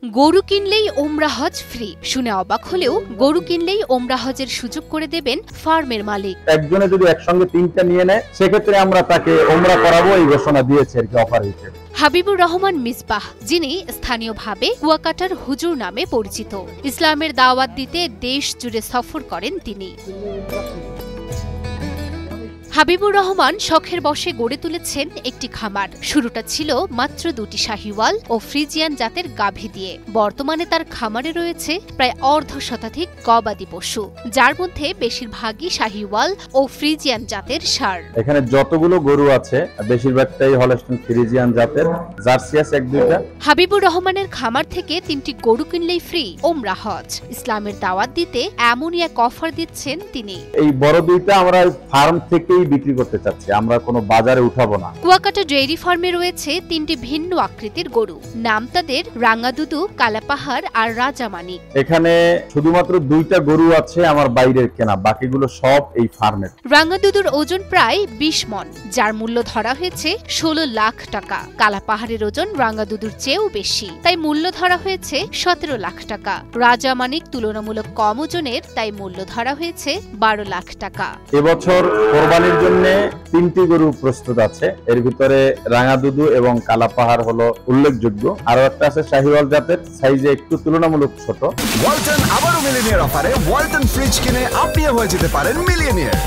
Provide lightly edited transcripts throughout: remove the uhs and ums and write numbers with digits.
গরু কিনলেই ওমরা হজ ফ্রি শুনে অবাক হলেও গরু কিনলেই ওমরা হজের সুযোগ করে দেবেন ফার্মের মালিক। একজনে যদি একসঙ্গে ৩টা নিয়ে নেয় সেক্ষেত্রে আমরা তাকে ওমরা করাবো এই ঘোষণা দিয়েছে আর কি অফার হিসেবে। হাবিবুর রহমান মিসবাহ, যিনি স্থানীয়ভাবে কুয়াকাটার হুজুর নামে পরিচিত, ইসলামের দাওয়াত দিতে দেশ জুড়ে সফর করেন তিনি। হাবিবুর রহমান শখের বশে গড়ে তুলেছেন একটি খামার। শুরুটা ছিল মাত্র ২টি শাহিওয়াল ও ফ্রিজিয়ান জাতের গাভী দিয়ে। বর্তমানে তার খামারে রয়েছে প্রায় অর্ধশতাধিক গবাদি পশু, যার মধ্যে বেশিরভাগই শাহিওয়াল ও ফ্রিজিয়ান জাতের ষাঁড়। এখানে যতগুলো গরু আছে বেশিরভাগটাই হলস্টাইন ফ্রিজিয়ান জাতের, জার্সি আছে ১-২টা। হাবিবুর রহমানের খামার থেকে ৩টি গরু কিনলেই ফ্রি ওমরা হজ। ইসলামের দাওয়াত দিতে এমনই এক অফার দিচ্ছেন তিনি। এই বড় ২টা আমরা ফার্ম থেকেই বিক্রি করতে চাচ্ছি, আমরা কোনো বাজারে উঠাবো না। কুয়াকাটা ডেইরি ফার্মে রয়েছে ৩টি ভিন্ন আকৃতির গরু। নাম তাদের রাঙ্গাদুদু, কালাপাহাড় আর রাজামানিক। এখানে শুধুমাত্র ২টা গরু আছে আমার বাইরের কেনা, বাকিগুলো সব এই ফার্মের। রাঙ্গাদুদুর ওজন প্রায় ২০ মণ, যার মূল্য ধরা হয়েছে ১৬ লাখ টাকা। কালাপাহাড়ের ওজন রাঙ্গাদুদুর চেয়েও বেশি, তাই মূল্য ধরা হয়েছে ১৭ লাখ টাকা। রাজামানিক তুলনামূলক কম ওজনের, তাই মূল্য ধরা হয়েছে ১২ লাখ টাকা। এবছর কোরবানির জন্য ৩টি গরু প্রস্তুত আছে, এর ভিতরে রাঙ্গাদুদু এবং কালাপাহাড় হলো উল্লেখযোগ্য। আরো একটা আছে শাহিওয়াল জাতের, সাইজে একটু তুলনামূলক ছোট। ওয়ালটন আবারও মিলিয়নিয়ার অফারে ওয়ালটন ফ্রিজ কিনে আপনিও হয়ে যেতে পারেন মিলিয়নিয়ার।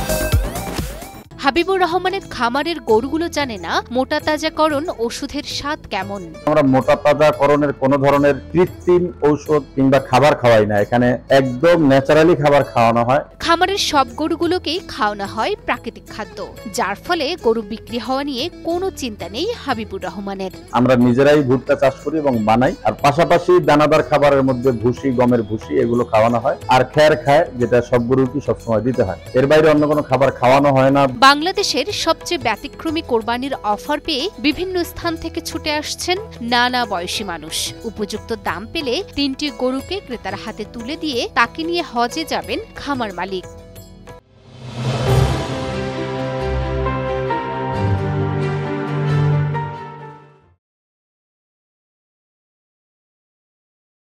হাবিবুর রহমানের খামারের গরুগুলো জানে না মোটা তাজাকরণ ওষুধের স্বাদ কেমন। আমরা মোটা তাজাকরণের কোনো ধরনের কৃত্রিম ঔষধ কিংবা খাবার খাওয়াই না, এখানে একদম ন্যাচারালি খাবার খাওয়ানো হয়। খামারের সব গরুগুলোকেই খাওয়ানো হয় প্রাকৃতিক খাদ্য, যার ফলে গরু বিক্রি হওয়া নিয়ে কোনো চিন্তা নেই হাবিবুর রহমানের। আমরা নিজেরাই ভুট্টা চাষ করি এবং বানাই, আর পাশাপাশি দানাদার খাবারের মধ্যে ভুসি, গমের ভুসি এগুলো খাওয়ানো হয়, আর খ্যার খায়, যেটা সব গরুকে সবসময় দিতে হয়। এর বাইরে অন্য কোনো খাবার খাওয়ানো হয় না। বাংলাদেশের সবচেয়ে ব্যতিক্রমী কোরবানির অফার পেয়ে বিভিন্ন স্থান থেকে ছুটে আসছেন নানা বয়সী মানুষ। উপযুক্ত দাম পেলে ৩টি গরুকে ক্রেতার হাতে তুলে দিয়ে তাকে নিয়ে হজে যাবেন খামার মালিক।